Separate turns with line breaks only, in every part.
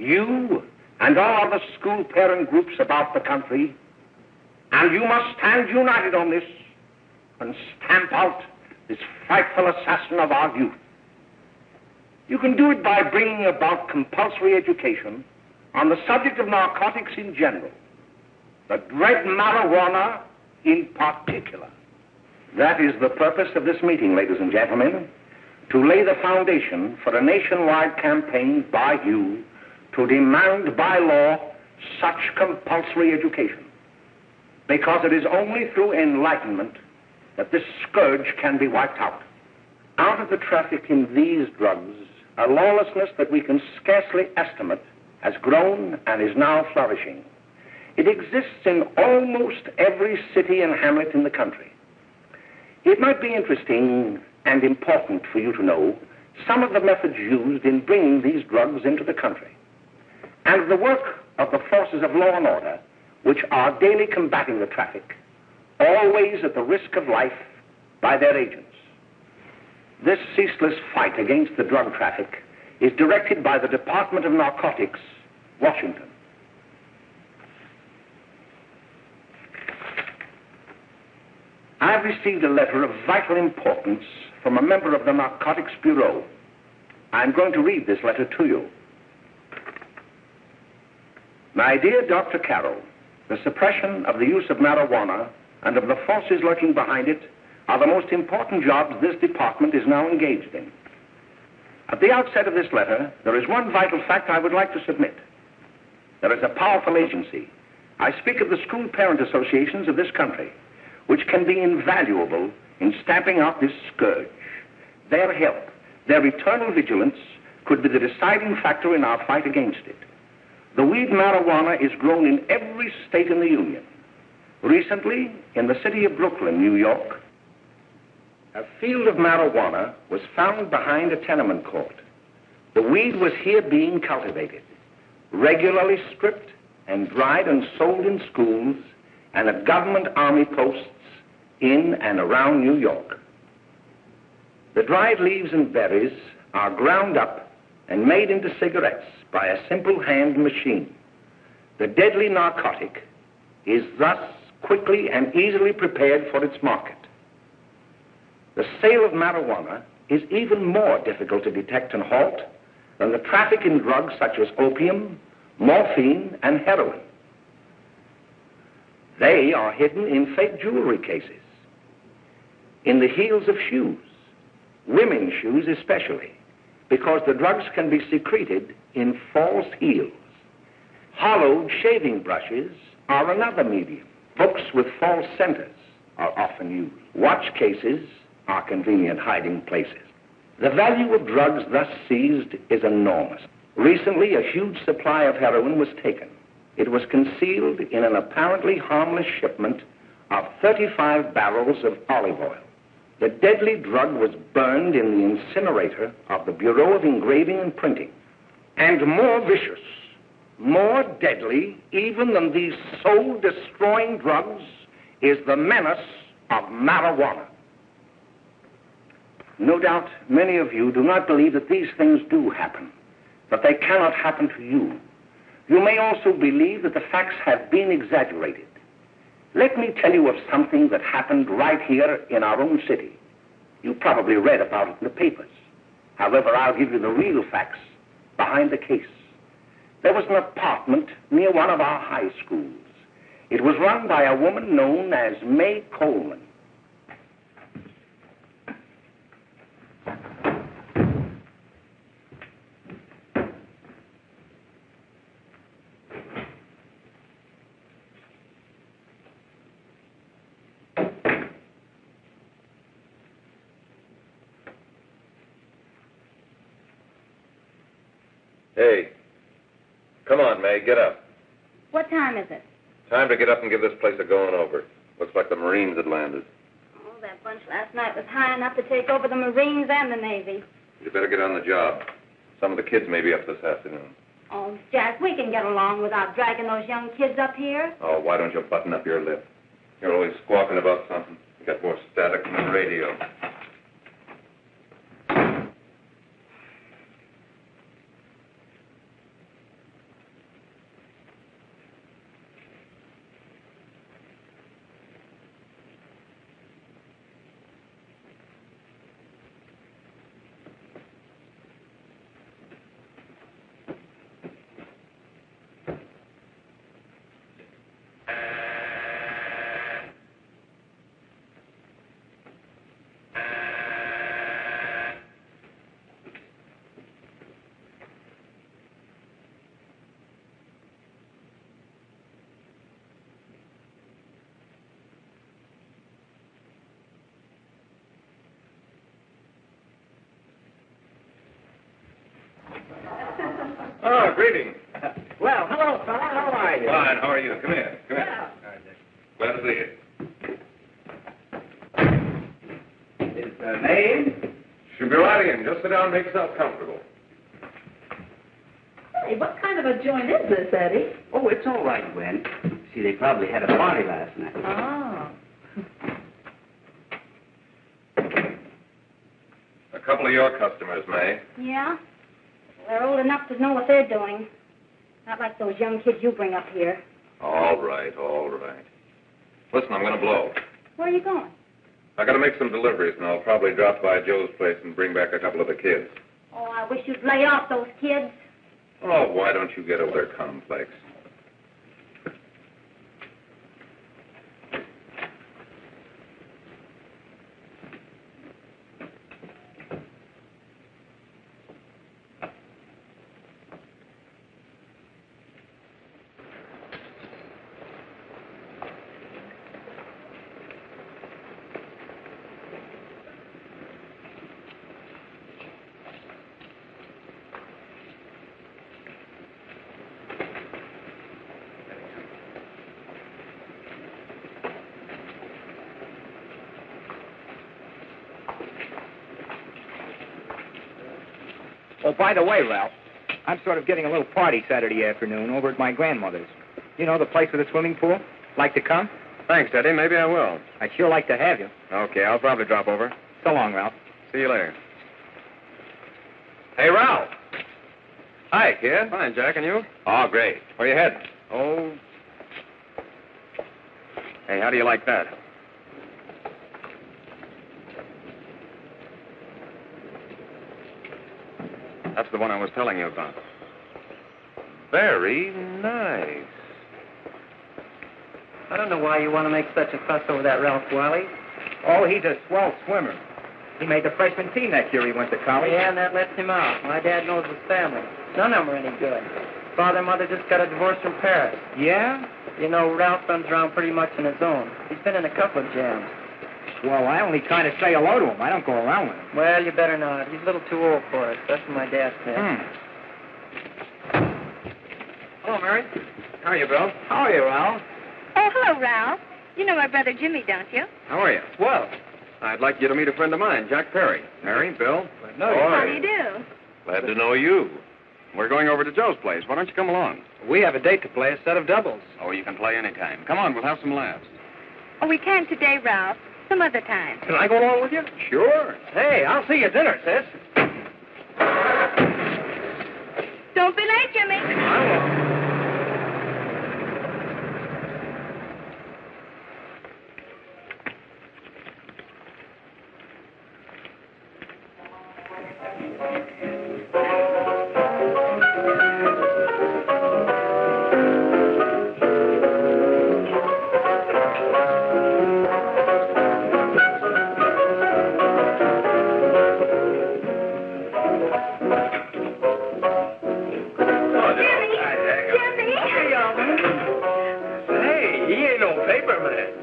You and all other school parent groups about the country, and you must stand united on this and stamp out this frightful assassin of our youth. You can do it by bringing about compulsory education on the subject of narcotics in general, the dread marijuana in particular. That is the purpose of this meeting, ladies and gentlemen, to lay the foundation for a nationwide campaign by you to demand by law such compulsory education, because it is only through enlightenment that this scourge can be wiped out. Out of the traffic in these drugs, a lawlessness that we can scarcely estimate has grown and is now flourishing. It exists in almost every city and hamlet in the country. It might be interesting and important for you to know some of the methods used in bringing these drugs into the country, and the work of the forces of law and order, which are daily combating the traffic, always at the risk of life by their agents. This ceaseless fight against the drug traffic is directed by the Department of Narcotics, Washington. I've received a letter of vital importance from a member of the Narcotics Bureau. I'm going to read this letter to you. My dear Dr. Carroll, the suppression of the use of marijuana and of the forces lurking behind it are the most important jobs this department is now engaged in. At the outset of this letter, there is one vital fact I would like to submit. There is a powerful agency. I speak of the school parent associations of this country, which can be invaluable in stamping out this scourge. Their help, their eternal vigilance, could be the deciding factor in our fight against it. The weed marijuana is grown in every state in the Union. Recently, in the city of Brooklyn, New York, a field of marijuana was found behind a tenement court. The weed was here being cultivated, regularly stripped and dried and sold in schools and at government army posts in and around New York. The dried leaves and berries are ground up and made into cigarettes by a simple hand machine. The deadly narcotic is thus quickly and easily prepared for its market. The sale of marijuana is even more difficult to detect and halt than the traffic in drugs such as opium, morphine, and heroin. They are hidden in fake jewelry cases, in the heels of shoes, women's shoes especially, because the drugs can be secreted in false heels. Hollowed shaving brushes are another medium. Books with false centers are often used. Watch cases are convenient hiding places. The value of drugs thus seized is enormous. Recently, a huge supply of heroin was taken. It was concealed in an apparently harmless shipment of 35 barrels of olive oil. The deadly drug was burned in the incinerator of the Bureau of Engraving and Printing. And more vicious, more deadly even than these soul-destroying drugs is the menace of marijuana. No doubt many of you do not believe that these things do happen, that they cannot happen to you. You may also believe that the facts have been exaggerated. Let me tell you of something that happened right here in our own city. You probably read about it in the papers. However, I'll give you the real facts behind the case. There was an apartment near one of our high schools. It was run by a woman known as May Coleman.
Hey, come on, May, get up.
What time is it?
Time to get up and give this place a going over. Looks like the Marines had landed.
Oh, that bunch last night was high enough to take over the Marines and the Navy.
You better get on the job. Some of the kids may be up this afternoon.
Oh, Jack, we can get along without dragging those young kids up here.
Oh, why don't you button up your lip? You're always squawking about something. You got more static than the radio. Well, greetings.
Well, hello, fella. How are you?
Fine, how are you? Come here. Come here.
Yeah.
Glad to see you.
Is the name?
Should be right in. Just sit down and make yourself comfortable.
Hey, what kind of a joint is this, Eddie?
Oh, it's all right, Gwen. See, they probably had a party last night.
Oh.
A couple of your customers, May.
Yeah? They're old enough to know what they're doing. Not like those young kids you bring up here.
All right, all right. Listen, I'm going to blow.
Where are you going?
I got to make some deliveries, and I'll probably drop by Joe's place and bring back a couple of the kids.
Oh, I wish you'd lay off those kids.
Oh, why don't you get over their complex?
Oh, by the way, Ralph, I'm sort of getting a little party Saturday afternoon over at my grandmother's. You know, the place with the swimming pool? Like to come?
Thanks, Eddie. Maybe I will.
I'd sure like to have you.
Okay, I'll probably drop over.
So long, Ralph.
See you later. Hey, Ralph. Hi, kid. Fine, Jack, and you? Oh, great. Where you heading? Oh. Hey, how do you like that? That's the one I was telling you about. Very nice.
I don't know why you want to make such a fuss over that Ralph Wiley.
Oh, he's a swell swimmer. He made the freshman team that year he went to college.
Yeah, and that lets him out. My dad knows his family. None of them are any good. Father and mother just got a divorce from Paris.
Yeah?
You know, Ralph runs around pretty much on his own. He's been in a couple of jams.
Well, I only kind of say hello to him. I don't go around with him.
Well, you better not. He's a little too old for it. That's what my dad said.
Hello, Mary. How are you, Bill?
How are you, Ralph?
Oh, hello, Ralph. You know my brother Jimmy, don't you?
How are you? Well, I'd like you to meet a friend of mine, Jack Perry. Mary, Bill.
How do you do?
Glad to know you. We're going over to Joe's place. Why don't you come along?
We have a date to play, a set of doubles.
Oh, you can play anytime. Come on, we'll have some laughs.
Oh, we can't today, Ralph. Some other time.
Can I go along with you?
Sure.
Hey, I'll see you at dinner, sis.
Don't be late, Jimmy.
I won't.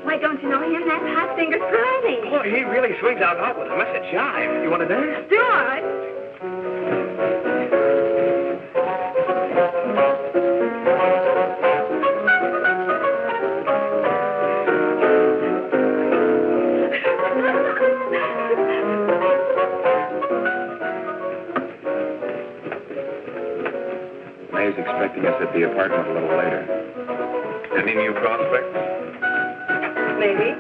Why, don't you know him? That's Hot Fingers Curly.
Boy, he really swings out hot with a mess of jive. You want to dance?
Do it.
May's expecting us at the apartment a little later. Any new prospects?
Maybe.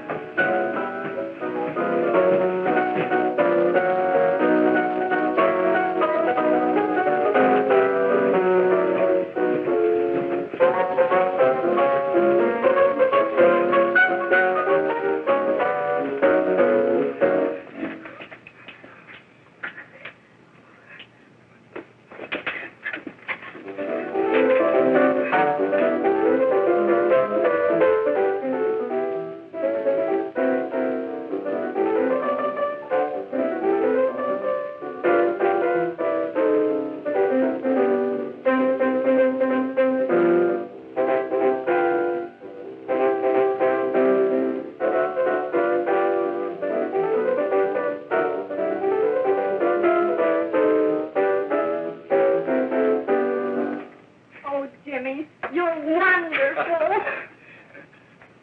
Daddy. You're wonderful.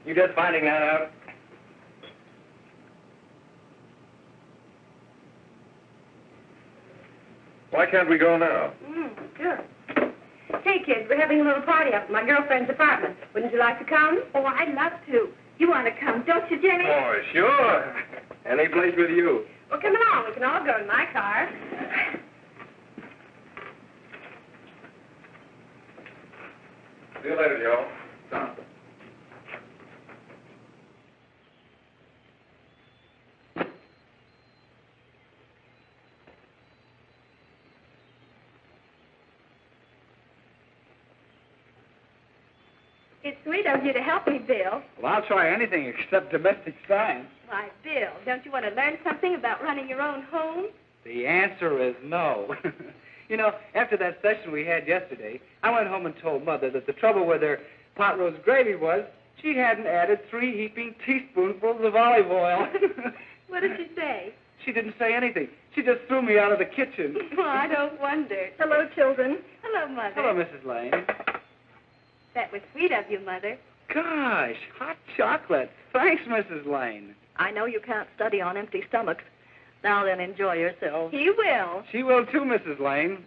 You just finding that out?
Why can't we go now?
Sure. Hey, kids, we're having a little party up at my girlfriend's apartment. Wouldn't you like to come? Oh, I'd love to. You want to come, don't you, Jimmy?
Oh, sure. Any place with you.
Well, come along. We can all go in my car.
See you later, Joe.
It's sweet of you to help me, Bill.
Well, I'll try anything except domestic science.
Why, Bill, don't you want to learn something about running your own home?
The answer is no. You know, after that session we had yesterday, I went home and told Mother that the trouble with her pot roast gravy was she hadn't added 3 heaping teaspoonfuls of olive oil.
What did she say?
She didn't say anything. She just threw me out of the kitchen.
Well, I don't wonder. Hello, children. Hello, Mother.
Hello, Mrs. Lane.
That was sweet of you, Mother.
Gosh, hot chocolate. Thanks, Mrs. Lane.
I know you can't study on empty stomachs. Now then, enjoy yourselves.
He will.
She will too, Mrs. Lane.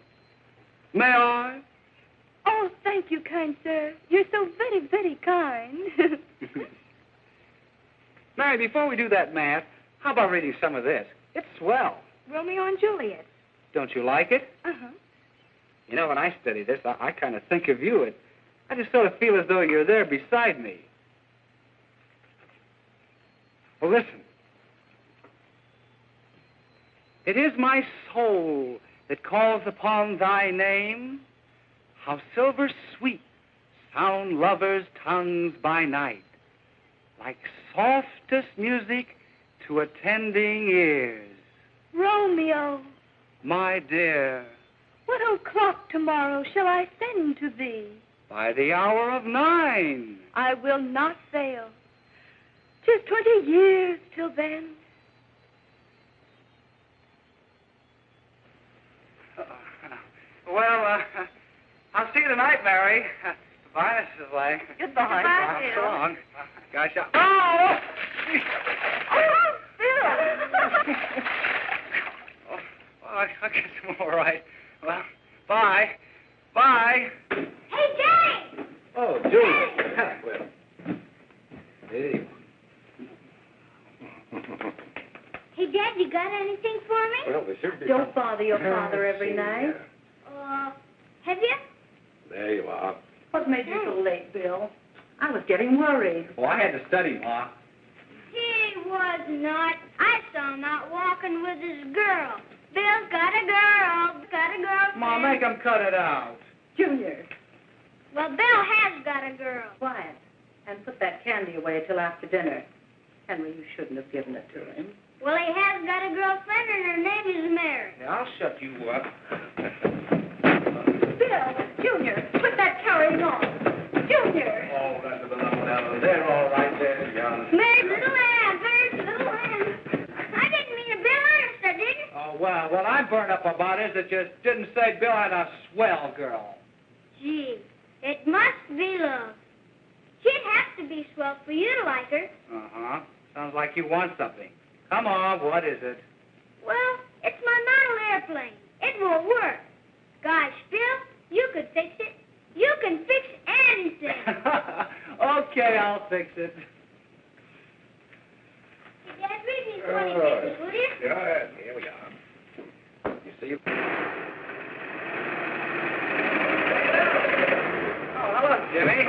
May I?
Oh, thank you, kind sir. You're so very, very kind.
Mary, before we do that math, how about reading some of this? It's swell.
Romeo and Juliet.
Don't you like it?
Uh-huh.
You know, when I study this, I kind of think of you. I just sort of feel as though you're there beside me. Well, listen. It is my soul that calls upon thy name. How silver sweet sound lovers' tongues by night, like softest music to attending ears.
Romeo,
My dear,
what o'clock tomorrow shall I send to thee?
by the hour of 9.
I will not fail. 'Tis 20 years till then.
Well, I'll see you tonight, Mary. Goodbye, Mrs. Lane.
Goodbye.
Goodbye,
So
Bill.
long. Gosh, oh!
Oh, Bill!
Oh, I guess I'm all right. Well, bye. Bye.
Hey, Jay!
Oh, Julie. Well, hey.
Hey, Dad, you got anything for me?
Well, there should be.
Don't bother your father every night.
Have you?
There you are.
What made you so late, Bill? I was getting worried.
Oh, I had to study, Ma.
He was not. I saw him out walking with his girl. Bill's got a girl. Got a girlfriend.
Ma, make him cut it out.
Junior,
Well, Bill has got a girl.
quiet. And put that candy away till after dinner. Henry, you shouldn't have given it to him.
Well, he has got a girlfriend, and her name is Mary.
Yeah, I'll shut you up.
Bill, Junior, quit that carrying on. Junior!
Oh, that's a beloved out there, all right there, young.
Mary's little lamb. Mary's little lamb. I didn't mean to Bill honest, I didn't.
Oh, well, what I'm burned up about is that you didn't say Bill had a swell girl.
Gee, it must be love. She'd have to be swell for you to like her.
Uh-huh. Sounds like you want something. Come on, what is it?
Well, it's my model airplane. It won't work. Gosh, Bill, you could fix it. You can fix anything.
Okay, I'll fix it.
Hey, Dad, read me 20 pages, will you?
Yeah, here we are. You see?
Oh, hello, Jimmy.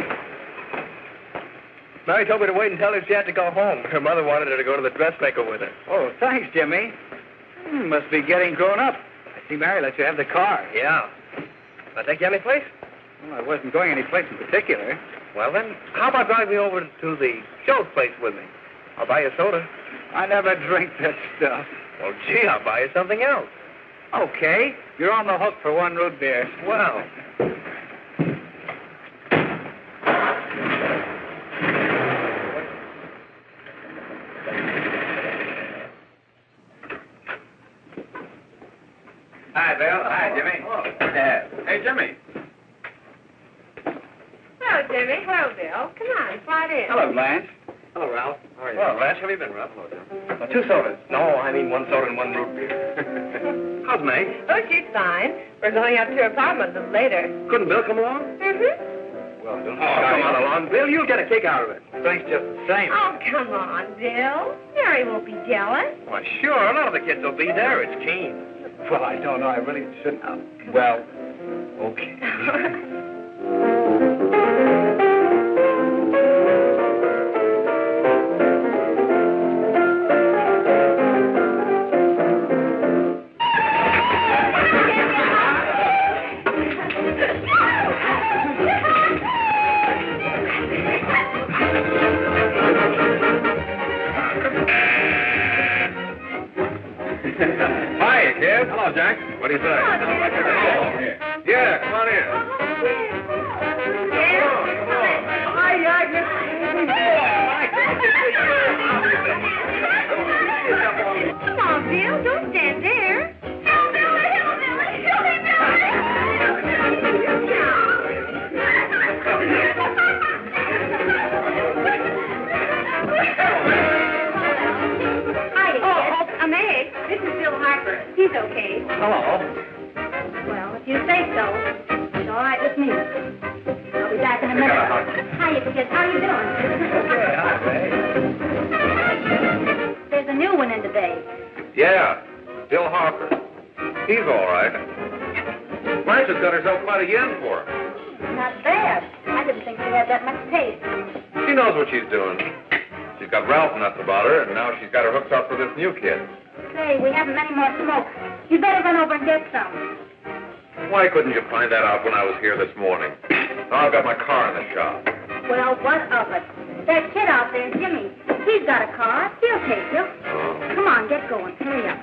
Mary told me to wait and tell her she had to go home. Her mother wanted her to go to the dressmaker with her.
Oh, thanks, Jimmy. Must be getting grown up. I see Mary let you have the car.
Yeah. I take you any place?
Well, I wasn't going any place in particular.
Well, then, how about driving me over to the Joe's place with me? I'll buy you a soda.
I never drink that stuff.
Well, gee, I'll buy you something else.
Okay, you're on the hook for 1 root beer.
Well.
Hi, Bill. Hi, Jimmy.
Hey, Jimmy.
Hello, Jimmy. Hello, Bill. Come on, slide in.
Hello, Blanche.
Hello, Ralph.
How are you?
Well, Blanche, how have you been, Ralph? Hello, Jim.
2 sodas.
No, I mean 1 soda and 1 root beer. How's May?
Oh, she's fine. We're going up to her apartment a little later.
Couldn't Bill come along?
Mm-hmm.
Well, don't come on along. Bill, you'll get a kick out of it.
Thanks just the same.
Oh, come on, Bill. Mary won't be jealous.
Why, sure. None of the kids will be there. It's keen.
Well, I don't know. I really shouldn't. Well, okay.
Hi, kid. Hello, Jack. What do you say? Yeah, come on in.
Come on, Bill. Don't stand there. I'm Meg. This is Bill Harper. He's okay.
Hello.
Well, if you say so, it's all right with me. I'll be back in a minute. Hiya, kids. How you doing?
Okay, hi, May.
There's a new one in today.
Yeah, Bill Harper. He's all right. Blanche has got herself quite a yen for him.
Not bad. I didn't think she had that much taste.
She knows what she's doing. She's got Ralph nuts about her, and now she's got her hooked up for this new kid.
Say, we haven't any more smoke. You better run over and get some.
Why couldn't you find that out when I was here this morning? Now I've got my car in the shop.
Well, what of it? That kid out there, Jimmy, he's got a car. He'll take you.
Oh.
Come on, get going. Hurry up.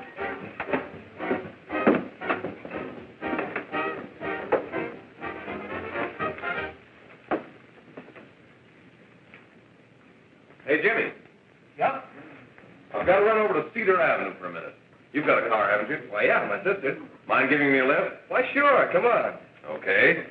Hey, Jimmy.
Yeah?
I've got to run over to Cedar Avenue for a minute. You've got a car, haven't you?
Why, yeah, my sister.
Mind giving me a lift?
Why, sure. Come on.
Okay.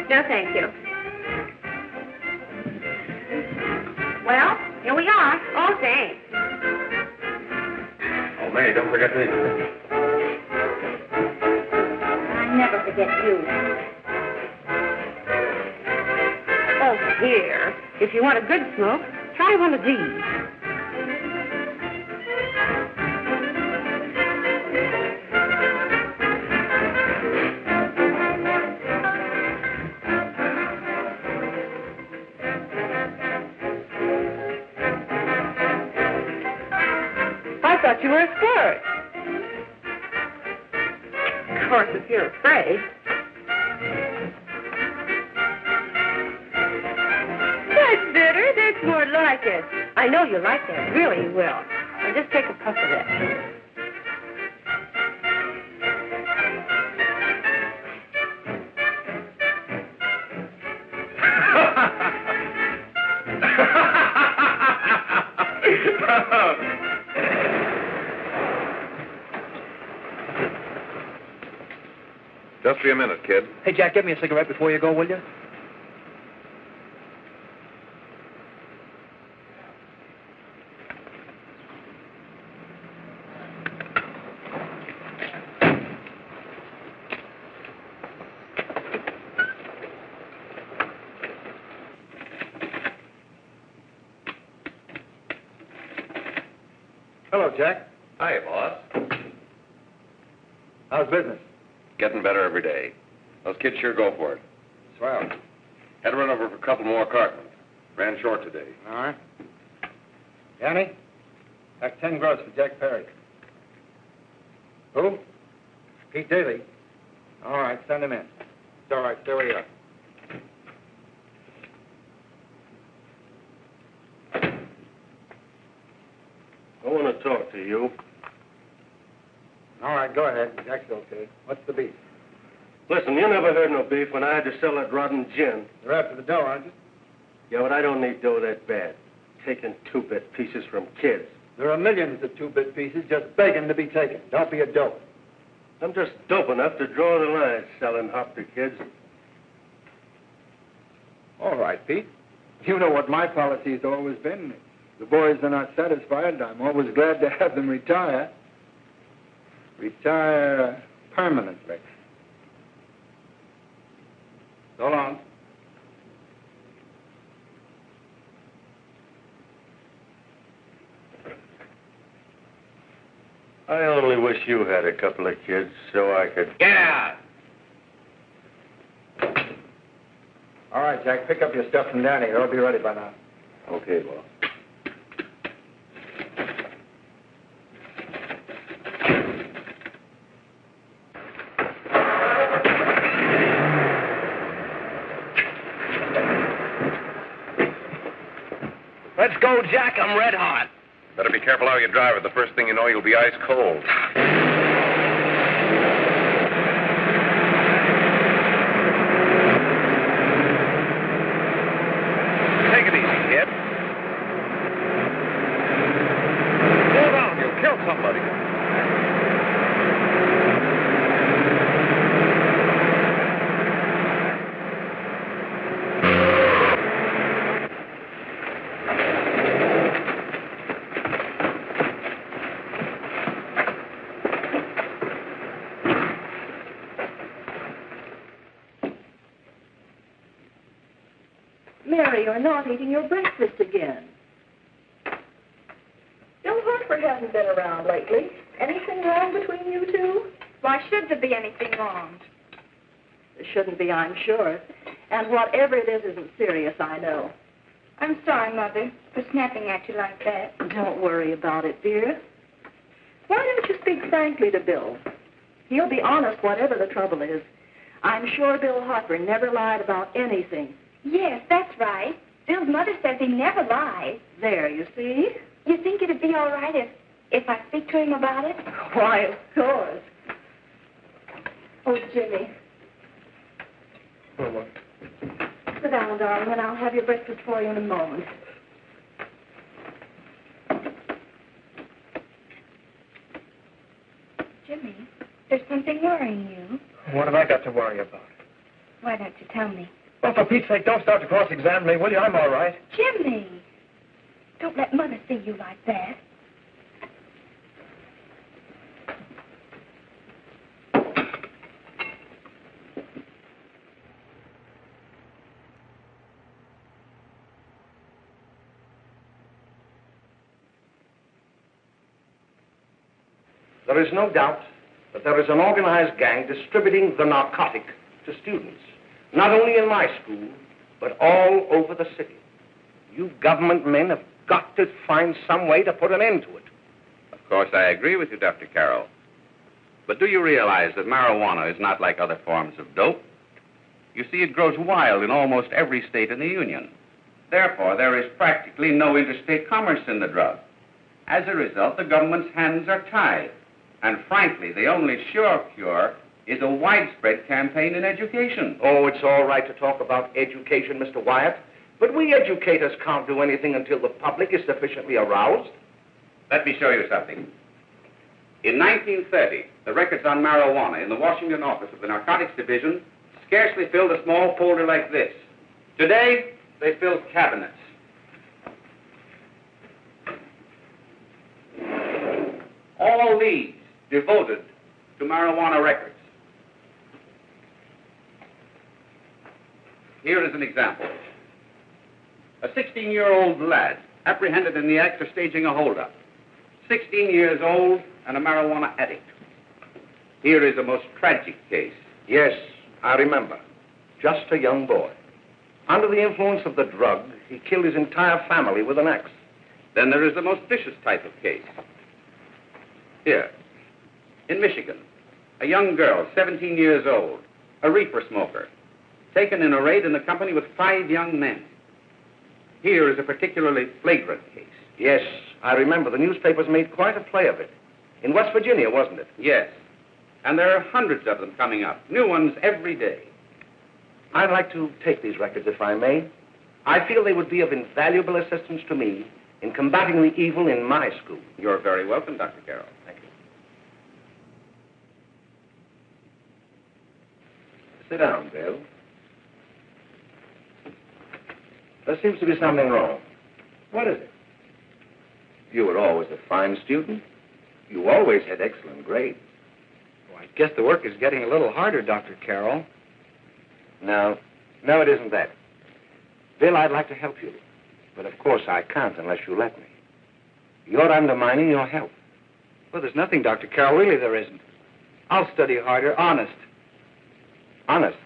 No, thank you. Well, here we are. Oh, thanks.
Oh, May, don't forget me.
I never forget you. Oh, here. If you want a good smoke, try one of these. I thought you were a squirt. Of course, if you're afraid. That's better. That's more like it. I know you like that. Really, you will. Now just take a puff of that.
Just be a minute, kid.
Hey, Jack, get me a cigarette before you go, will you? Hello, Jack.
Hi, boss.
How's business?
Getting better every day. Those kids sure go for it.
Swell.
Had to run over for a couple more cartons. Ran short today.
All right. Yanni, that's 10 gross for Jack Perry. Who? Pete Daly. All right, send him in. It's all right, stay where you are.
I want to talk to you.
All right, go ahead. Jack's okay. What's the beef?
Listen, you never heard no beef when I had to sell that rotten gin.
You're after the dough, aren't you?
Yeah, but I don't need dough that bad. Taking 2-bit pieces from kids.
There are millions of 2-bit pieces just begging to be taken. Don't be a dope.
I'm just dope enough to draw the line selling hop to kids.
All right, Pete. You know what my policy has always been. If the boys are not satisfied, I'm always glad to have them retire. Retire permanently. So long.
I only wish you had a couple of kids so I could...
Get out!
All right, Jack, pick up your stuff from Danny. They'll be ready by now.
Okay, boss.
Let's go, Jack. I'm red hot.
Better be careful how you drive it. The first thing you know, you'll be ice cold. Take it easy, kid. Slow down. You'll kill somebody.
Mary, you're not eating your breakfast again. Bill Harper hasn't been around lately. Anything wrong between you two?
Why should there be anything wrong?
There shouldn't be, I'm sure. And whatever it is isn't serious, I know.
I'm sorry, Mother, for snapping at you like that.
Don't worry about it, dear. Why don't you speak frankly to Bill? He'll be honest whatever the trouble is. I'm sure Bill Harper never lied about anything.
Yes, that's right. Bill's mother says he never lies.
There, you see?
You think it'd be all right if I speak to him about it?
Why, of course.
Oh, Jimmy.
Oh, what?
Sit down, darling, and I'll have your breakfast for you in a moment. Jimmy, there's something worrying you.
What have I got to worry about?
Why don't you tell me?
Well, for Pete's sake, don't start to cross-examine me, will you? I'm all right.
Jimmy! Don't let Mother see you like that.
There is no doubt that there is an organized gang distributing the narcotic to students, not only in my school, but all over the city. You government men have got to find some way to put an end to it.
Of course, I agree with you, Dr. Carroll. But do you realize that marijuana is not like other forms of dope? You see, it grows wild in almost every state in the Union. Therefore, there is practically no interstate commerce in the drug. As a result, the government's hands are tied. And frankly, the only sure cure is a widespread campaign in education.
Oh, it's all right to talk about education, Mr. Wyatt, but we educators can't do anything until the public is sufficiently aroused.
Let me show you something. In 1930, the records on marijuana in the Washington office of the Narcotics Division scarcely filled a small folder like this. Today, they fill cabinets. All these devoted to marijuana records. Here is an example. A 16-year-old lad apprehended in the act of staging a holdup. 16 years old and a marijuana addict. Here is a most tragic case.
Yes, I remember. Just a young boy. Under the influence of the drug, he killed his entire family with an axe.
Then there is the most vicious type of case. Here, in Michigan, a young girl, 17 years old, a reefer smoker, taken in a raid in the company with 5 young men. Here is a particularly flagrant case.
Yes, I remember. The newspapers made quite a play of it. In West Virginia, wasn't it?
Yes. And there are hundreds of them coming up, new ones every day.
I'd like to take these records, if I may. I feel they would be of invaluable assistance to me in combating the evil in my school.
You're very welcome, Dr. Carroll.
Thank you. Sit down, Bill. There seems to be something wrong. What is it? You were always a fine student. You always had excellent grades.
Well, I guess the work is getting a little harder, Dr. Carroll.
No, it isn't that. Bill, I'd like to help you. But of course I can't unless you let me. You're undermining your health.
Well, there's nothing, Dr. Carroll. Really, there isn't. I'll study harder, honest.
Honest?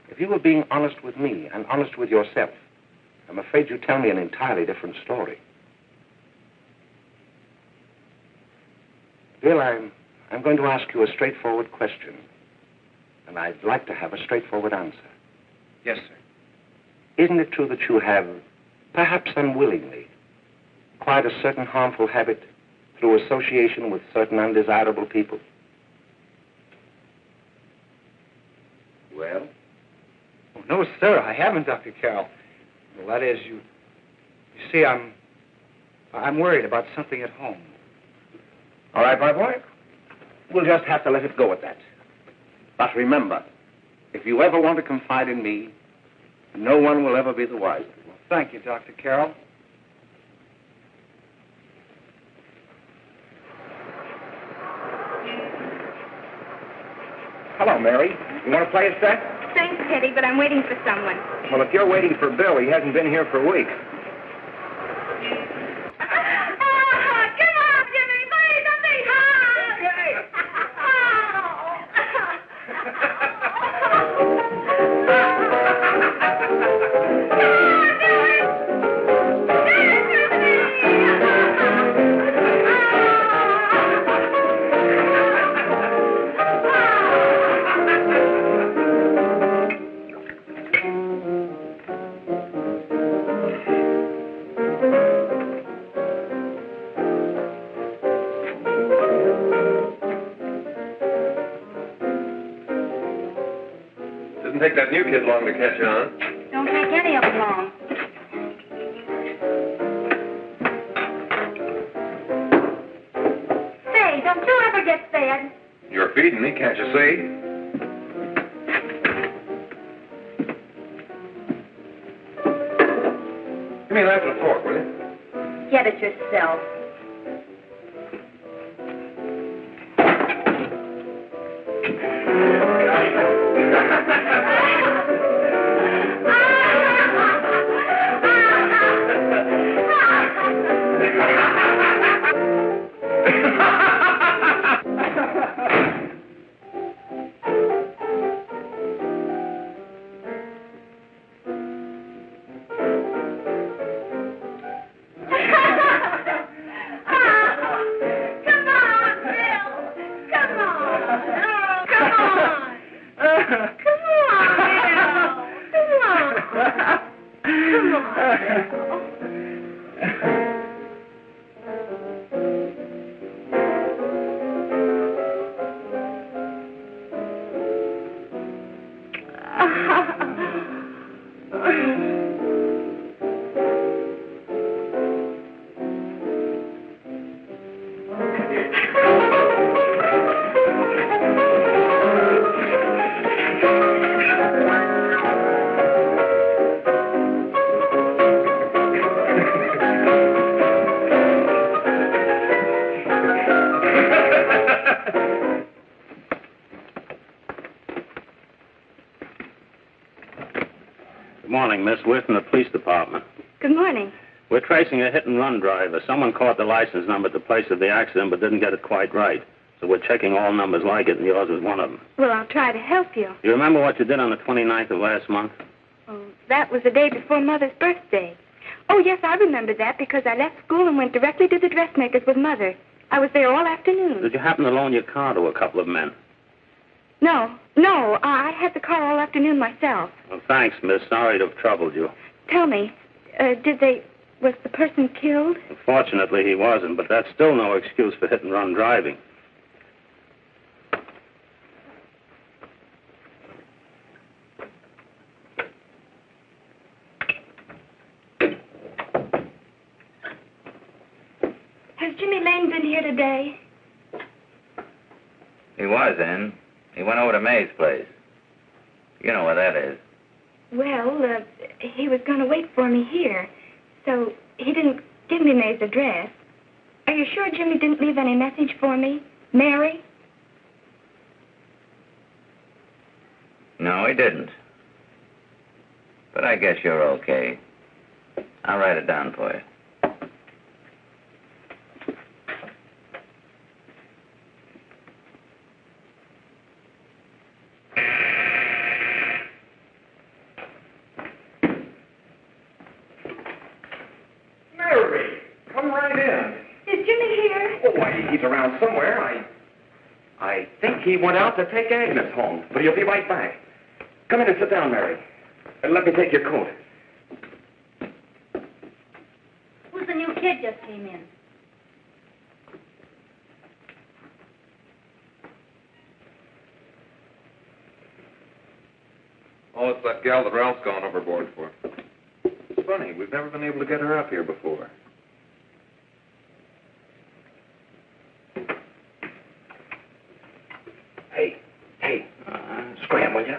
If you were being honest with me and honest with yourself, I'm afraid you'd tell me an entirely different story. Bill, I'm going to ask you a straightforward question. And I'd like to have a straightforward answer.
Yes, sir.
Isn't it true that you have, perhaps unwillingly, acquired a certain harmful habit through association with certain undesirable people? Well?
Oh, no, sir, I haven't, Dr. Carroll. Well, that is, you see, I'm worried about something at home.
All right, my boy. We'll just have to let it go at that. But remember, if you ever want to confide in me, no one will ever be the wiser.
Well, thank you, Dr. Carroll.
Hello, Mary. You want to play a set?
Thanks, Teddy, but I'm waiting for someone.
Well, if you're waiting for Bill, he hasn't been here for weeks.
Come on, Jimmy, please, a big hug!
Doesn't take that new kid long to catch on.
Don't take any of them long. Say, don't you ever get fed?
You're feeding me, can't you see? Give me a knife and a fork, will you?
Get it yourself.
Miss Witt from the police department.
Good morning.
We're tracing a hit-and-run driver. Someone caught the license number at the place of the accident but didn't get it quite right. So we're checking all numbers like it, and yours was one of them.
Well, I'll try to help you.
You remember what you did on the 29th of last month?
Oh, that was the day before Mother's birthday. Oh, yes, I remember that because I left school and went directly to the dressmaker's with Mother. I was there all afternoon.
Did you happen to loan your car to a couple of men?
No, I had the car all afternoon myself.
Well, thanks, miss. Sorry to have troubled you.
Tell me, was the person killed?
Unfortunately, he wasn't, but that's still no excuse for hit-and-run driving.
Has Jimmy Lane been here today?
He was in. He went over to May's place. You know where that is.
Well, he was going to wait for me here, so he didn't give me May's address. Are you sure Jimmy didn't leave any message for me? Mary?
No, he didn't. But I guess you're okay. I'll write it down for you.
Mary, come right in.
Is Jimmy here?
Oh, why, he's around somewhere. I think he went out to take Agnes home, but he'll be right back. Come in and sit down, Mary. And let me take your coat.
Who's the new kid just came in?
Oh, it's that gal that Ralph's gone overboard for. It's funny, we've never been able to get her up here before.
Hey, scram, will you?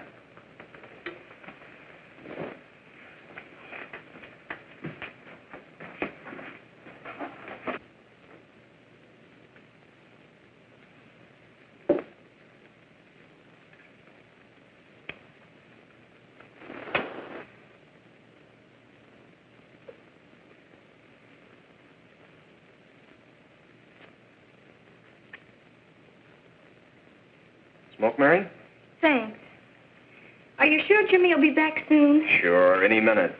Smoke, Mary?
Thanks. Are you sure Jimmy will be back soon?
Sure, any minute.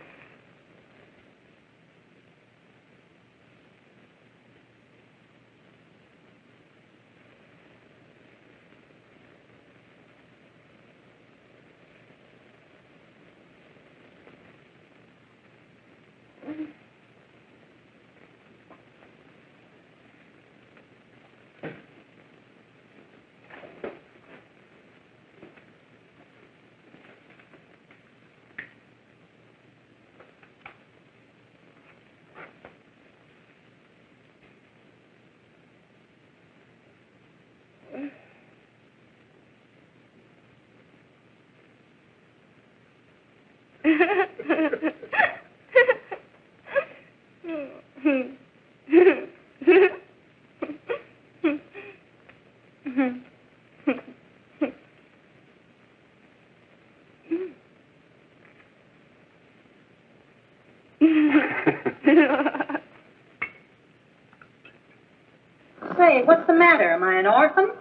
Say, what's the matter? Am I an orphan?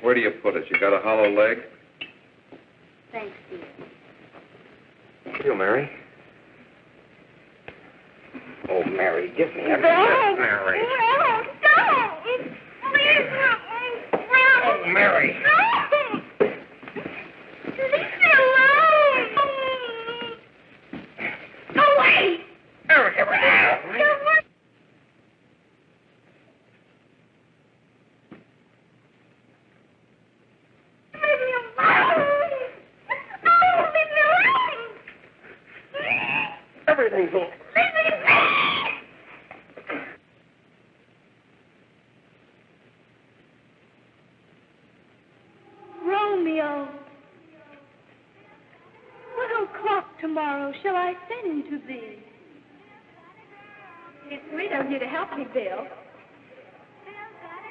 Where do you put it? You got a hollow leg?
Thanks, dear.
You, Mary. Oh, Mary, give me everything. Mary.
No, don't! Please,
Oh, Mary.
Leave me alone! Go away!
Mary, get out. Everything's over.
Romeo, what o'clock tomorrow shall I send to thee? It's sweet of you to help me, Bill.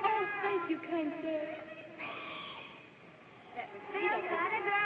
Oh, thank you, kind sir. Bill's got a girl.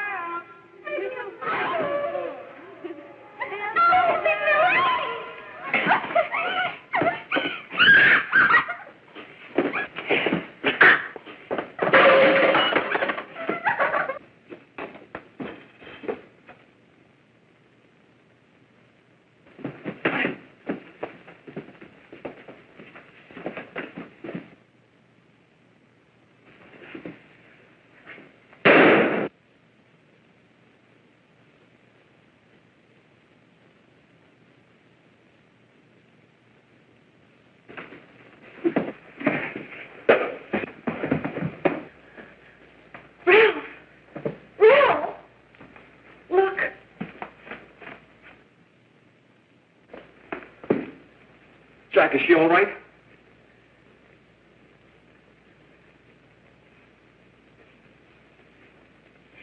Jack, is she all right?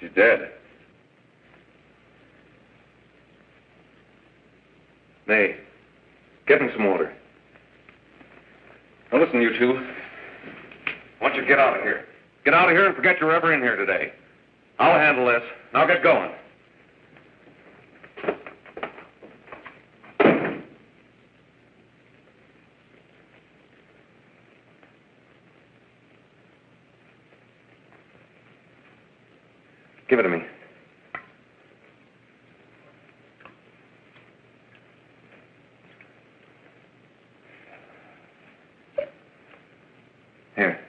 She's dead. May, get me some water. Now listen, you two. I want you to get out of here. Get out of here and forget you're ever in here today. I'll handle this. Now get going. Give it to me. Here.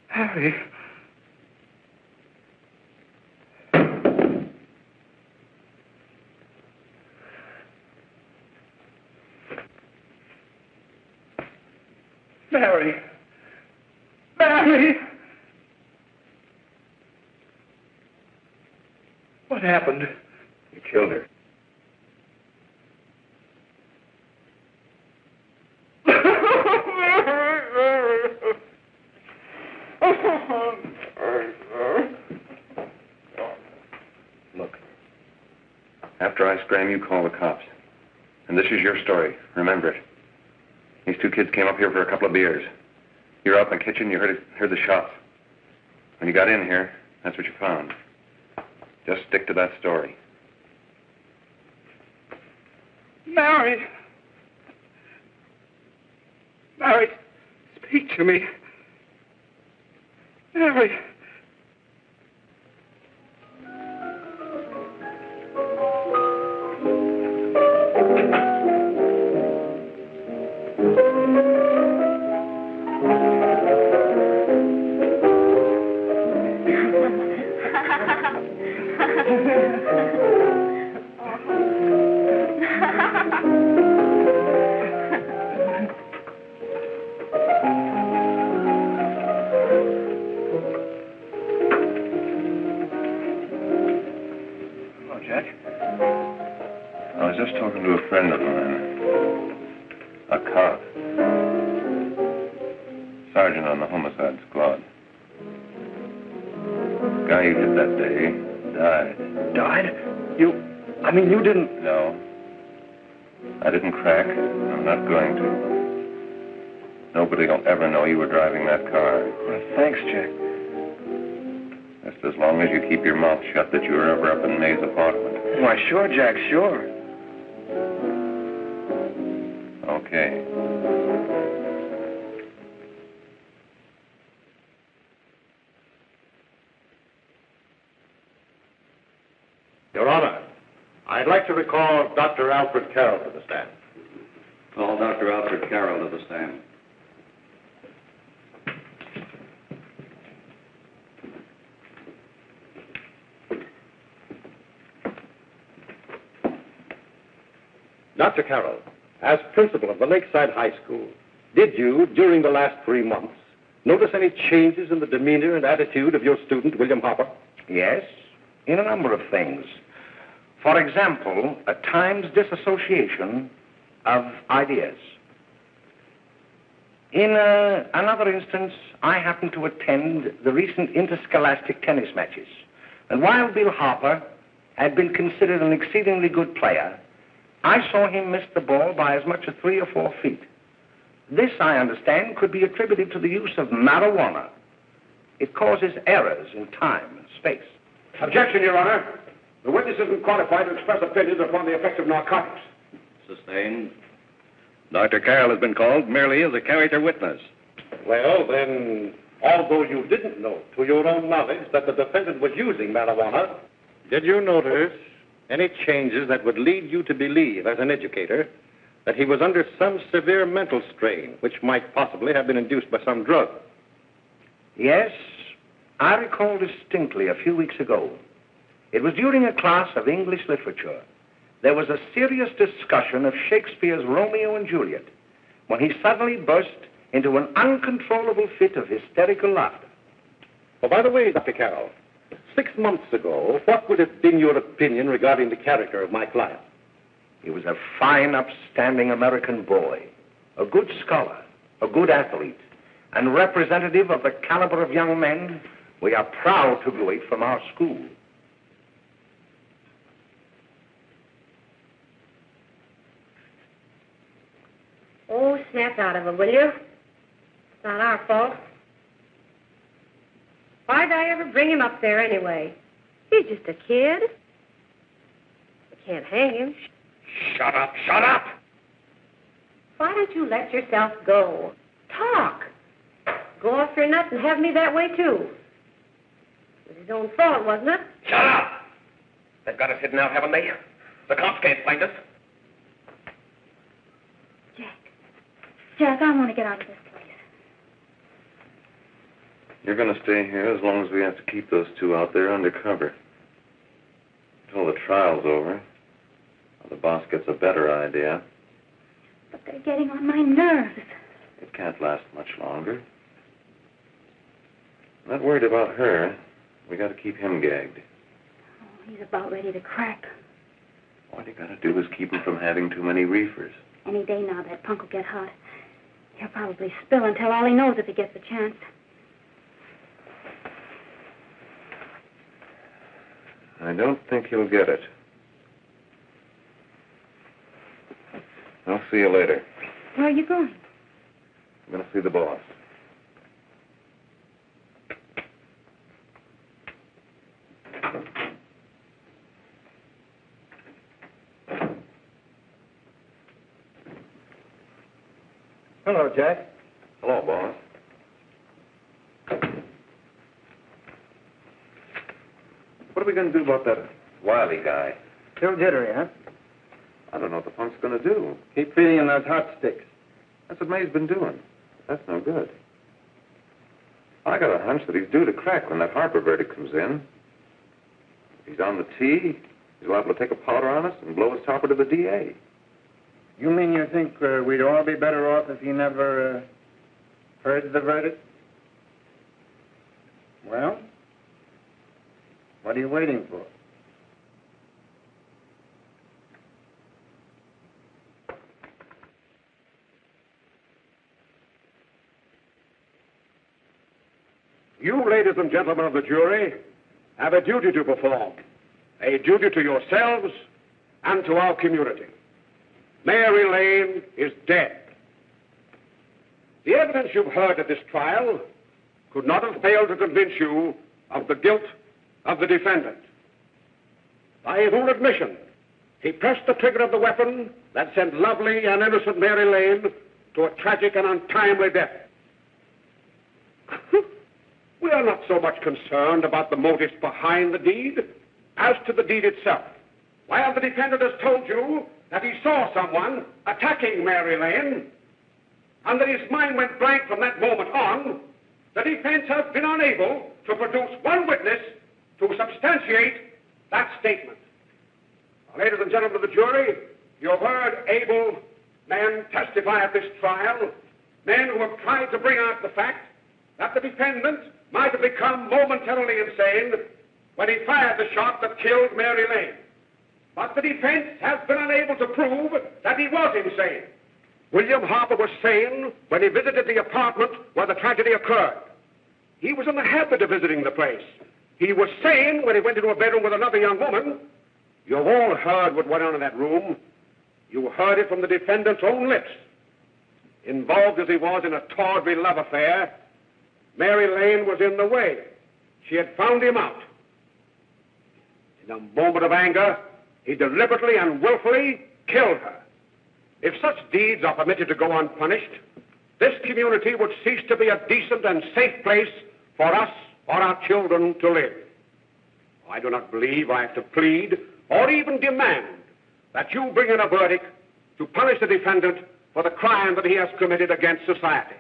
Harry. Mary. Mary! What happened?
You killed her. Look. After I scram, you call the cops. And this is your story. Remember it. These two kids came up here for a couple of beers. You were out in the kitchen, you heard the shots. When you got in here, that's what you found. Just stick to that story.
Mary! Mary, speak to me. Mary!
I was just talking to a friend of mine. A cop. Sergeant on the homicide squad. The guy you hit that day died.
Died? You didn't...
No. I didn't crack. I'm not going to. Nobody will ever know you were driving that car.
Well, thanks, Jack.
Just as long as you keep your mouth shut that you were ever up in May's apartment.
Why, sure, Jack, sure.
Okay.
Your Honor, I'd like to recall Dr. Alfred Carroll to the stand.
Call Dr. Alfred Carroll to the stand.
Dr. Carroll, as principal of the Lakeside High School, did you, during the last 3 months, notice any changes in the demeanor and attitude of your student, William Hopper?
Yes, in a number of things. For example, at times disassociation of ideas. In another instance, I happened to attend the recent interscholastic tennis matches. And while Bill Hopper had been considered an exceedingly good player, I saw him miss the ball by as much as 3 or 4 feet. This, I understand, could be attributed to the use of marijuana. It causes errors in time and space.
Objection, Your Honor. The witness isn't qualified to express opinions upon the effects of narcotics.
Sustained.
Dr. Carroll has been called merely as a character witness.
Well, then, although you didn't know to your own knowledge that the defendant was using marijuana, did you notice any changes that would lead you to believe, as an educator, that he was under some severe mental strain, which might possibly have been induced by some drug?
Yes, I recall distinctly a few weeks ago. It was during a class of English literature. There was a serious discussion of Shakespeare's Romeo and Juliet, when he suddenly burst into an uncontrollable fit of hysterical laughter.
Oh, by the way, Dr. Carroll, 6 months ago, what would have been your opinion regarding the character of my client?
He was a fine, upstanding American boy, a good scholar, a good athlete, and representative of the caliber of young men we are proud to graduate from our school.
Oh, snap out of it, will you? It's not our fault. Why'd I ever bring him up there anyway? He's just a kid. We can't hang him.
Shut up, shut up!
Why don't you let yourself go? Talk. Go off your nuts and have me that way, too. It was his own fault, wasn't it?
Shut up! They've got us hidden out, haven't they? The cops can't find us.
Jack, I want to get out of this place.
You're going to stay here as long as we have to keep those two out there undercover. Until the trial's over. Or the boss gets a better idea.
But they're getting on my nerves.
It can't last much longer. I'm not worried about her. We got to keep him gagged.
Oh, he's about ready to crack.
All you got to do is keep him from having too many reefers.
Any day now, that punk will get hot. He'll probably spill and tell all he knows if he gets the chance.
I don't think he'll get it. I'll see you later.
Where are you going?
I'm going to see the boss.
Hello, Jack.
Hello, boss. What are we going to do about that Wiley guy?
Still jittery, huh?
I don't know what the punk's going to do.
Keep feeding him those hot sticks.
That's what May's been doing. That's no good. I got a hunch that he's due to crack when that Harper verdict comes in. If he's on the tee, he's liable to take a powder on us and blow his topper to the DA.
You mean you think we'd all be better off if he never heard the verdict? Well, what are you waiting for?
You, ladies and gentlemen of the jury, have a duty to perform. A duty to yourselves and to our community. Mary Lane is dead. The evidence you've heard at this trial could not have failed to convince you of the guilt of the defendant. By his own admission, he pressed the trigger of the weapon that sent lovely and innocent Mary Lane to a tragic and untimely death. We are not so much concerned about the motives behind the deed as to the deed itself. While the defendant has told you that he saw someone attacking Mary Lane and that his mind went blank from that moment on, the defense has been unable to produce one witness to substantiate that statement. Now, ladies and gentlemen of the jury, you have heard able men testify at this trial, men who have tried to bring out the fact that the defendant might have become momentarily insane when he fired the shot that killed Mary Lane. But the defense has been unable to prove that he was insane. William Harper was sane when he visited the apartment where the tragedy occurred. He was in the habit of visiting the place. He was sane when he went into a bedroom with another young woman. You've all heard what went on in that room. You heard it from the defendant's own lips. Involved as he was in a tawdry love affair, Mary Lane was in the way. She had found him out. In a moment of anger, he deliberately and willfully killed her. If such deeds are permitted to go unpunished, this community would cease to be a decent and safe place for us or our children to live. I do not believe I have to plead or even demand that you bring in a verdict to punish the defendant for the crime that he has committed against society.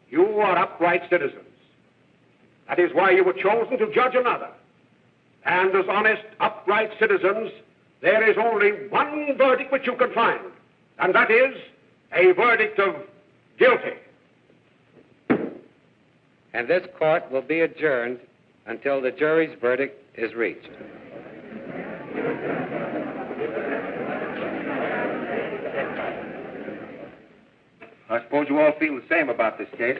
You are upright citizens. That is why you were chosen to judge another. And as honest, upright citizens, there is only one verdict which you can find, and that is a verdict of guilty.
and this court will be adjourned until the jury's verdict is reached.
I suppose you all feel the same about this case.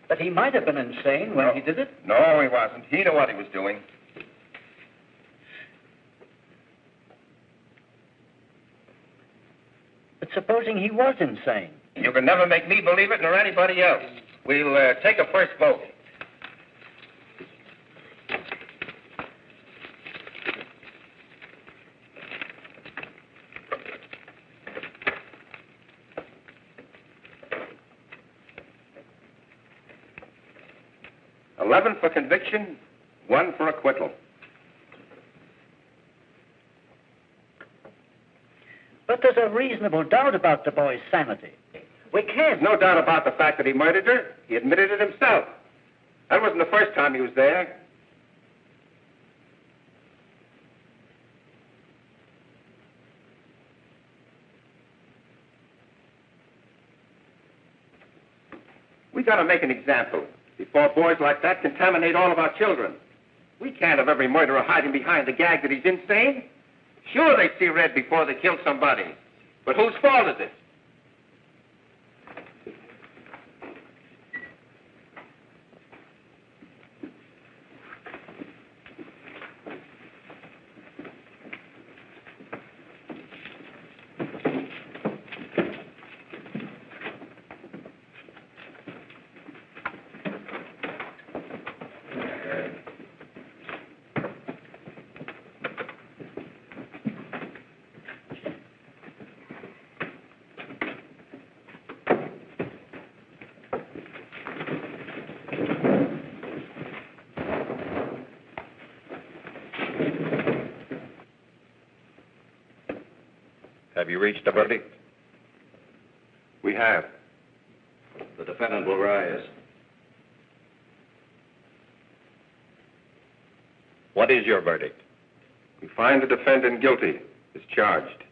But he might have been insane when he did it.
No, he wasn't. He knew what he was doing.
But supposing he was insane?
You can never make me believe it, nor anybody else. We'll take a first vote. $11 for conviction, 1 for acquittal.
But there's a reasonable doubt about the boy's sanity. We can't.
No doubt about the fact that he murdered her. He admitted it himself. That wasn't the first time he was there. We got to make an example before boys like that contaminate all of our children. We can't have every murderer hiding behind the gag that he's insane. Sure, they see red before they kill somebody. But whose fault is it?
Have you reached a verdict?
We have.
The defendant will rise. What is your verdict?
We find the defendant guilty as charged.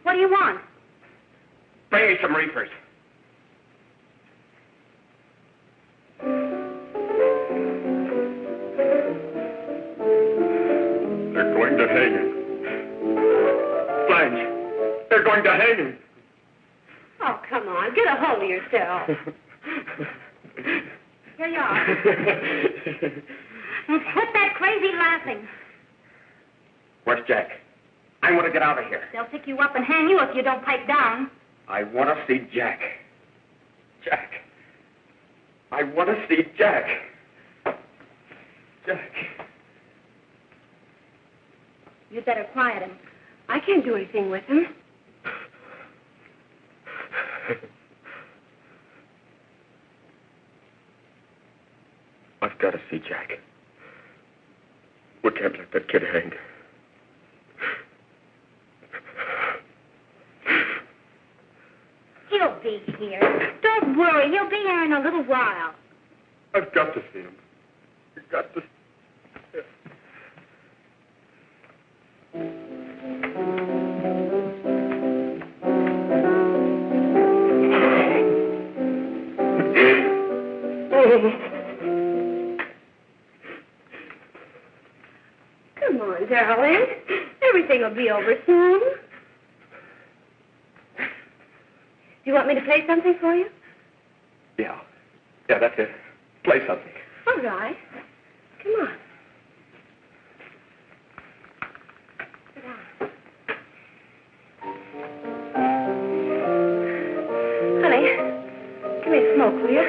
What do you want?
Bring me some reefers. They're going to hang him. Blanche, they're going to hang him.
Oh, come on. Get a hold of yourself. Here you are. And quit that crazy laughing.
Where's Jack? I want to get out of here.
They'll pick you up and hang you if you don't pipe down.
I want to see Jack. Jack. I want to see Jack. Jack.
You'd better quiet him. I can't do anything with him.
I've got to see Jack. We can't let that kid hang.
He'll be here. Don't worry. He'll be here in a little while.
I've got to see him. I've got to.
on, darling. Everything will be over soon. Do you want me to play something for you?
Yeah, that's it. Play something.
All right. Come on. Sit down. Honey, give me a smoke, will you?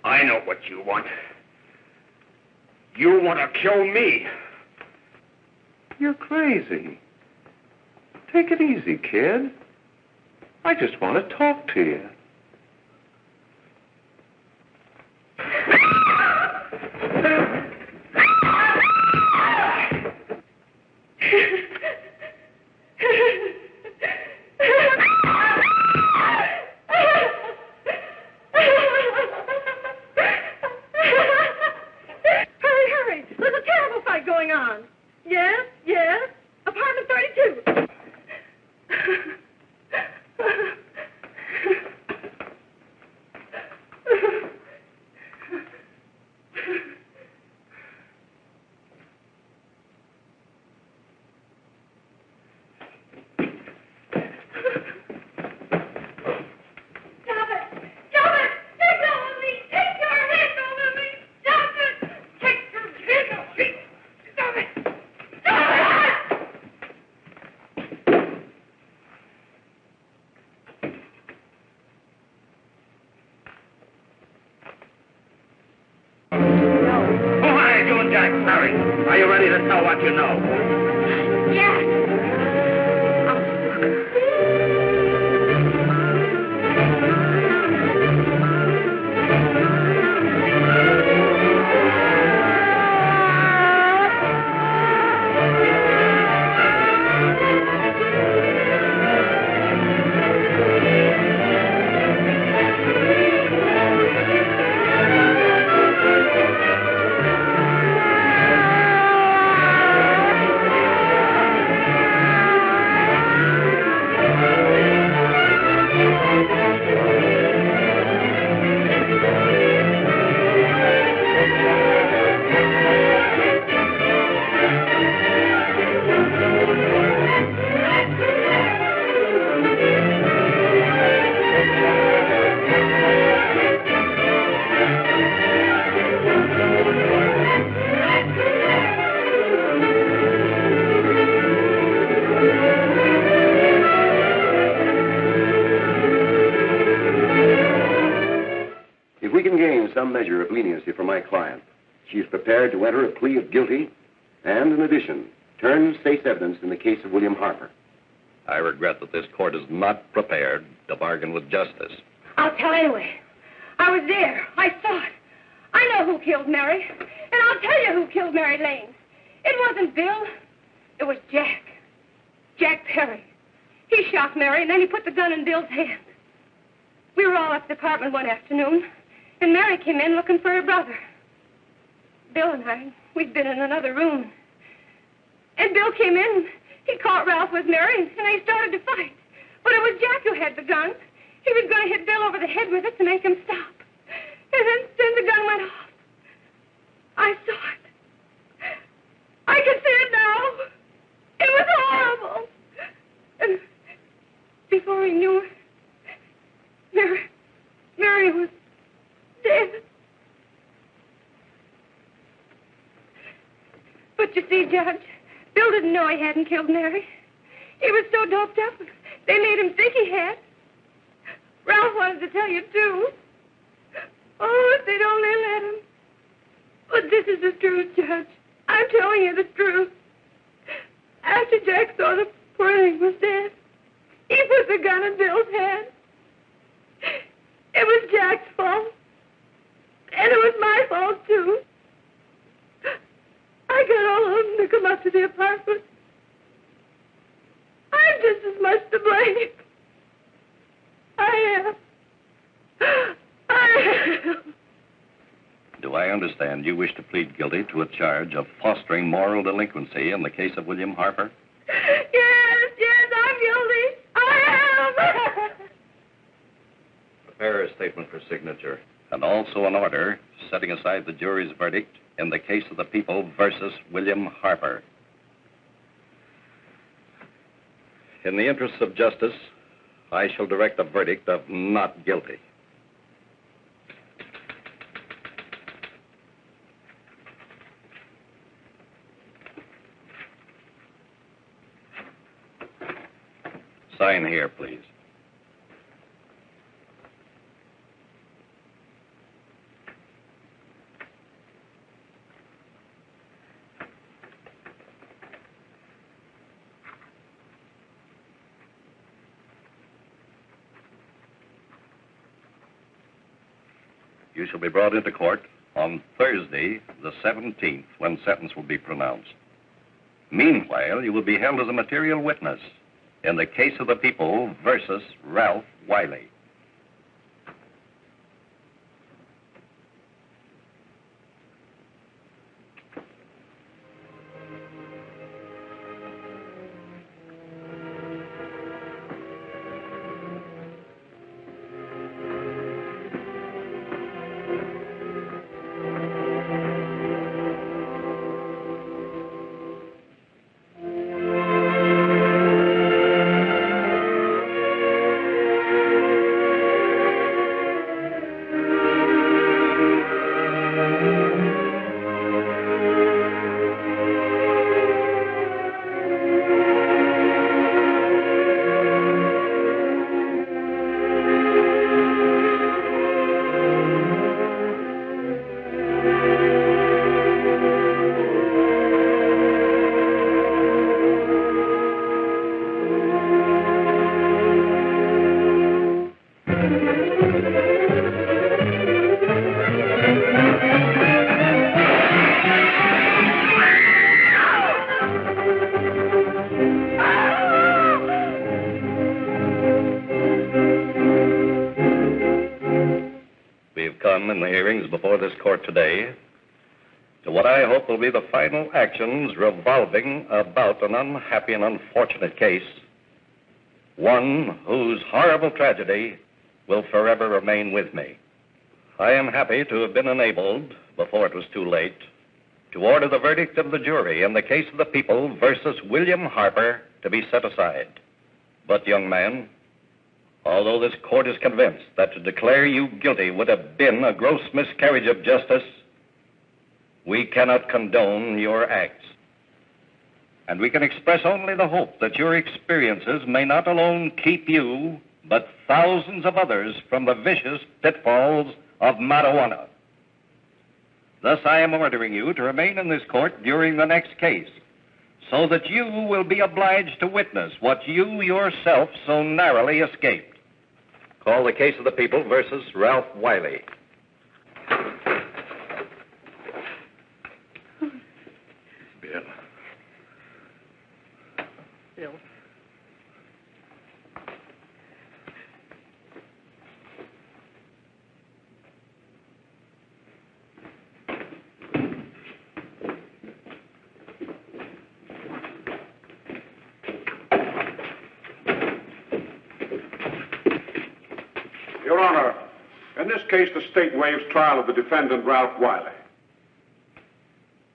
I know what you want. You want to kill me.
You're crazy. Take it easy, kid. I just want to talk to you.
Are you ready to tell what you know?
Yes.
If we can gain some measure of leniency for my client, she is prepared to enter a plea of guilty and, in addition, turn state's evidence in the case of William Harper.
I regret that this court is not prepared to bargain with justice.
I'll tell anyway. I was there. I saw it. I know who killed Mary. And I'll tell you who killed Mary Lane. It wasn't Bill. It was Jack. Jack Perry. He shot Mary, and then he put the gun in Bill's hand. We were all at the apartment one afternoon, and Mary came in looking for her brother. Bill and I, we'd been in another room. And Bill came in. He caught Ralph with Mary, and they started to fight. had the gun. He was going to hit Bill over the head with it to make him stop. And then the gun went off. I saw it. I can see it now. It was horrible. And before he knew it, Mary was dead. But you see, Judge, Bill didn't know he hadn't killed Mary. He was so doped up, they made him think he had. Ralph wanted to tell you, too. Oh, if they'd only let him. But this is the truth, Judge. I'm telling you the truth. After Jack saw the poor thing was dead, he put the gun in Bill's hand. It was Jack's fault. And it was my fault, too. I got all of them to come up to the apartment. I'm just as much to blame. I am.
Do I understand you wish to plead guilty to a charge of fostering moral delinquency in the case of William Harper?
Yes, I'm guilty. I am.
Prepare a statement for signature, and also an order setting aside the jury's verdict in the case of the people versus William Harper. In the interests of justice, I shall direct a verdict of not guilty. Sign here, please. You shall be brought into court on Thursday, the 17th, when sentence will be pronounced. Meanwhile, you will be held as a material witness in the case of the people versus Ralph Wiley. In the hearings before this court today to what I hope will be the final actions revolving about an unhappy and unfortunate case, one whose horrible tragedy will forever remain with me. I am happy to have been enabled, before it was too late, to order the verdict of the jury in the case of the people versus William Harper to be set aside. But, young man, although this court is convinced that to declare you guilty would have been a gross miscarriage of justice, we cannot condone your acts. And we can express only the hope that your experiences may not alone keep you, but thousands of others from the vicious pitfalls of marijuana. Thus, I am ordering you to remain in this court during the next case, so that you will be obliged to witness what you yourself so narrowly escaped. Call the case of the people versus Ralph Wiley.
Bill.
Bill.
In this case, the state waives trial of the defendant, Ralph Wiley.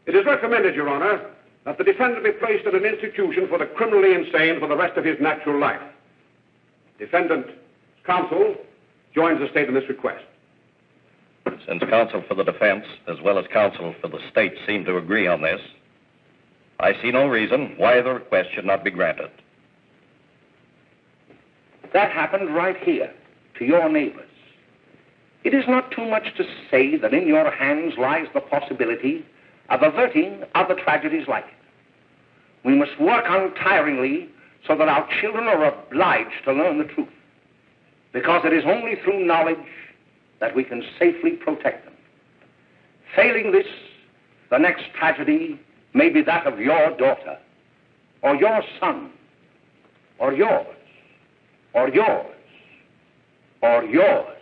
It is recommended, Your Honor, that the defendant be placed in an institution for the criminally insane for the rest of his natural life. Defendant's counsel joins the state in this request.
Since counsel for the defense, as well as counsel for the state, seem to agree on this, I see no reason why the request should not be granted.
That happened right here, to your neighbors. It is not too much to say that in your hands lies the possibility of averting other tragedies like it. We must work untiringly so that our children are obliged to learn the truth, because it is only through knowledge that we can safely protect them. Failing this, the next tragedy may be that of your daughter, or your son, or yours, or yours, or yours.